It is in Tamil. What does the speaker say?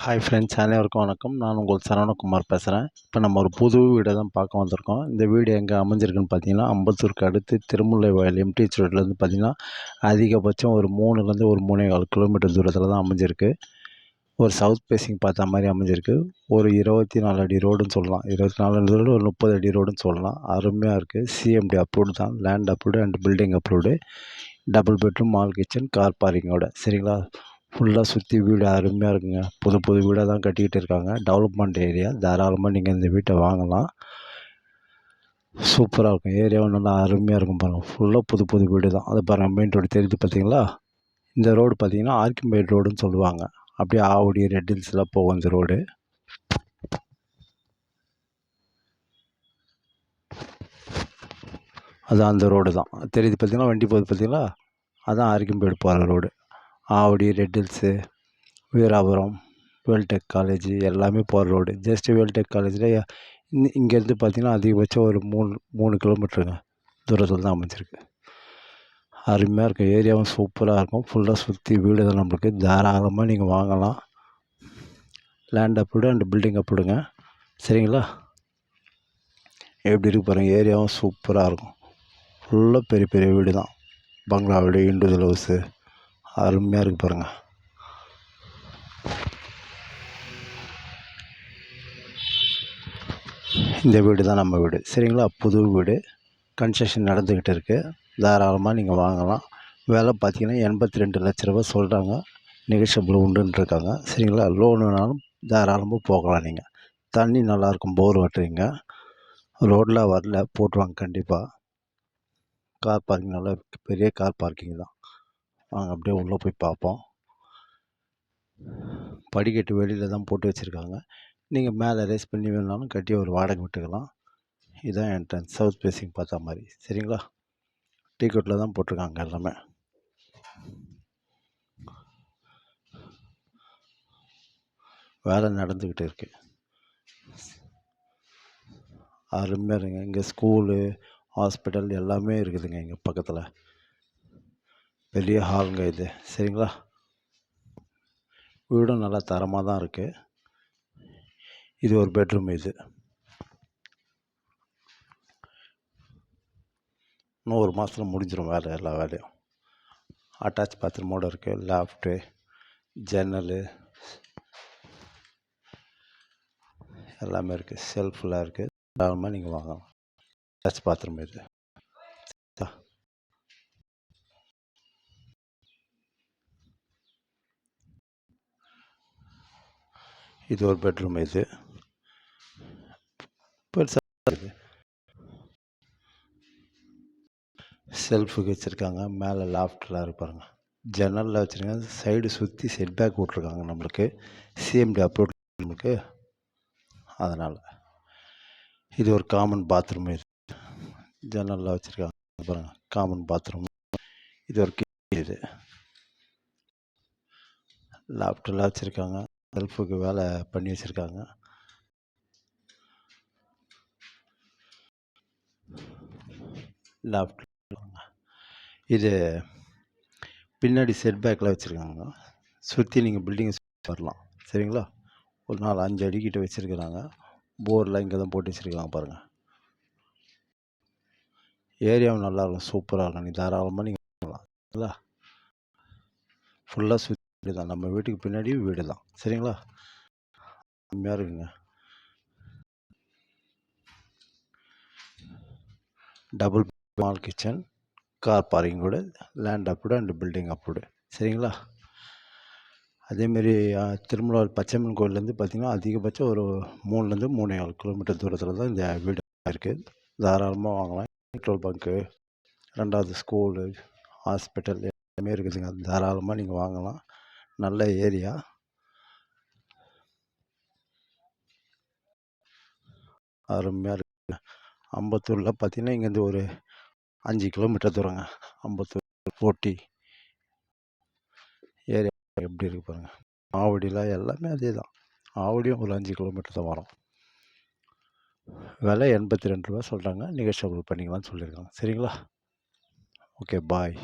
ஹாய் ஃப்ரெண்ட்ஸ், அனைவருக்கும் வணக்கம். நான் உங்கள் சரவணகுமார் பேசுகிறேன். இப்போ நம்ம ஒரு புது வீடை தான் பார்க்க வந்திருக்கோம். இந்த வீடு எங்கே அமைஞ்சிருக்குன்னு பார்த்தீங்கன்னா, அம்பத்தூருக்கு அடுத்து திருமுல்லை வயல் எம்டிஹெச் ரோட்லேருந்து பார்த்தீங்கன்னா, அதிகபட்சம் ஒரு 3லேருந்து ஒரு 3.25 கிலோமீட்டர் தூரத்தில் தான் அமைஞ்சிருக்கு. ஒரு சவுத் ஃபேஸிங் பார்த்த மாதிரி அமைஞ்சிருக்கு. ஒரு 24 அடி ரோடுன்னு சொல்லலாம். 24 ரோடு ஒரு 30 அடி ரோடுன்னு சொல்லலாம். அருமையாக இருக்குது. சிஎம்டி அப்ரூவ்டு தான். Land approved and building approved. Double bedroom, hall kitchen, car பார்க்கிங்கோட. சரிங்களா? ஃபுல்லாக சுற்றி வீடு அருமையாக இருக்குங்க. புது புது வீடாக தான் கட்டிக்கிட்டு இருக்காங்க. Development area. தாராளமாக நீங்கள் இந்த வீட்டை வாங்கலாம். சூப்பராக இருக்கும். ஏரியாவும் நல்லா அருமையாக இருக்கும் பாருங்கள். ஃபுல்லாக புது புது வீடு தான். அது பாருங்கள், மெயின் ரோடு தெரியுது பார்த்தீங்களா? இந்த ரோடு பார்த்தீங்கன்னா ஆர்கிமேட் ரோடுன்னு சொல்லுவாங்க. அப்படியே ஆவடி, ரெட் ஹில்ஸ்லாம் போகும் இந்த ரோடு. அதான் அந்த ரோடு தான் தெரியுது பார்த்தீங்களா? வண்டி போகுது பார்த்தீங்களா? அதான் ஆர்கிமேடு போகிற road. Avadi, red hills, Veerapuram, Vel Tech college எல்லாமே போகிற ரோடு. ஜஸ்ட்டு வேல்டெக் காலேஜில் இங்கேருந்து பார்த்தீங்கன்னா அதிகபட்சம் ஒரு 3 கிலோமீட்டருங்க தூரத்தில் தான் அமைஞ்சிருக்கு. அருமையாக இருக்கும். ஏரியாவும் சூப்பராக இருக்கும். ஃபுல்லாக சுற்றி வீடு தான் நம்மளுக்கு. தாராளமாக நீங்கள் வாங்கலாம். லேண்ட் அப்ரூவ்டு அண்ட் பில்டிங் அப்ரூவ்டுங்க. சரிங்களா? எப்படி இருக்கு பாருங்கள். ஏரியாவும் சூப்பராக இருக்கும். ஃபுல்லாக பெரிய பெரிய வீடு தான். பங்களா வீடு, இண்டிவிஜுவல் ஹவுஸு அருமையாக இருக்குது பாருங்கள். இந்த வீடு தான் நம்ம வீடு. சரிங்களா? புது வீடு. கன்ஸ்ட்ரக்ஷன் நடந்துக்கிட்டு இருக்குது. தாராளமாக நீங்கள் வாங்கலாம். விலை பார்த்தீங்கன்னா 82 லட்ச ரூபா சொல்கிறாங்க. நெகோஷியபிள் உண்டுன்ட்ருக்காங்க. சரிங்களா? லோன் வேணாலும் தாராளமாக போகலாம் நீங்கள். தண்ணி நல்லாயிருக்கும். போர் வாட்டருங்க. ரோடெலாம் வரல, போட்டுருவாங்க கண்டிப்பாக. கார் பார்க்கிங் நல்லா பெரிய கார் பார்க்கிங் தான். வாங்க அப்படியே உள்ளே போய் பார்ப்போம். படிக்கட்டு வெளியில் தான் போட்டு வச்சுருக்காங்க. நீங்கள் மேலே ரேஸ் பண்ணி வேணாலும் கட்டி ஒரு வாடகை விட்டுக்கலாம். இதுதான் என்ட்ரன்ஸ். சவுத் ஃபேஸிங் பார்த்தா மாதிரி. சரிங்களா? டீக்கோட்டில் தான் போட்டிருக்காங்க எல்லாமே. வேலை நடந்துக்கிட்டு இருக்குது. அருமையாக இருக்குங்க. இங்கே ஸ்கூலு, ஹாஸ்பிட்டல் எல்லாமே இருக்குதுங்க இங்கே பக்கத்தில். பெரிய ஹாலுங்க இது. சரிங்களா? வீடும் நல்லா தரமாக தான் இருக்குது. இது ஒரு பெட்ரூம். இது இன்னும் ஒரு மாதத்தில் முடிஞ்சிடும் வேலை, எல்லா வேலையும். அட்டாச் பாத்ரூமோடு இருக்குது. லாஃப்ட்டு, ஜன்னல் எல்லாமே இருக்குது. செல்ஃபெலாம் இருக்குது. தாராளமாக நீங்கள் வாங்கலாம். அட்டாச் பாத்ரூம் இது. இது ஒரு பெட்ரூம். இது பெருசாக இருக்குது. செல்ஃபுக்கு வச்சுருக்காங்க. மேலே லாஃப்ட்லாம் இருக்கு பாருங்கள். ஜன்னலில் வச்சுருக்காங்க. சைடு சுற்றி செட் பேக் விட்ருக்காங்க நம்மளுக்கு. சிஎம்டி அப்ரூவ் நம்மளுக்கு. அதனால் இது ஒரு காமன் பாத்ரூம். இது ஜன்னலில் வச்சுருக்காங்க பாருங்கள். Common bathroom. இது ஒரு கிச்சன். இது லாஃப்டெல்லாம் வச்சுருக்காங்க. செல்ஃபுக்கு வேலை பண்ணி வச்சுருக்காங்க. லாஃப்ட் இது பின்னாடி செட் பேக்கில் வச்சுருக்காங்க. சுற்றி நீங்கள் பில்டிங்கை சுற்றி வரலாம். சரிங்களா? ஒரு 4-5 அடிக்கிட்ட வச்சுருக்குறாங்க. போர்லாம் இங்கே தான் போட்டு வச்சுருக்காங்க பாருங்கள். ஏரியாவும் நல்லாயிருக்கும். சூப்பராக இருக்கும். நீங்கள் தாராளமாக நீங்கள் வாங்கலாம். சரிங்களா? ஃபுல்லாக சுற்றி தான். நம்ம வீட்டுக்கு பின்னாடி வீடு தான். சரிங்களா? அருமையாக இருக்குங்க. டபுள் மால் கிச்சன், கார் பார்க்கிங்கோட, land approved and building approved. சரிங்களா? அதேமாரி திருமலை பச்சையம்மன் கோயிலேருந்து பார்த்திங்கன்னா அதிகபட்சம் ஒரு 3லேருந்து 3.25 கிலோமீட்டர் தூரத்தில் தான் இந்த வீடு இருக்குது. தாராளமாக வாங்கலாம். பெட்ரோல் பங்க்கு, 2வது ஸ்கூலு, ஹாஸ்பிட்டல் எல்லாமே இருக்குதுங்க. தாராளமாக நீங்கள் வாங்கலாம். நல்ல ஏரியா. அருமையாக இருக்குது. அம்பத்தூரில் பார்த்திங்கன்னா இங்கேருந்து ஒரு 5 கிலோமீட்டர் தூரங்க. அம்பத்தூர் போட்டி ஏரியா எப்படி இருக்குது பாருங்கள். ஆவடியில் எல்லாமே அதே தான். ஆவடியும் ஒரு 5 கிலோமீட்டர் தான் வரும். விலை 82 ரூபா சொல்கிறாங்க. நெகோஷியபிள் பண்ணிக்கலாம்னு சொல்லியிருக்காங்க. சரிங்களா? ஓகே, பாய்.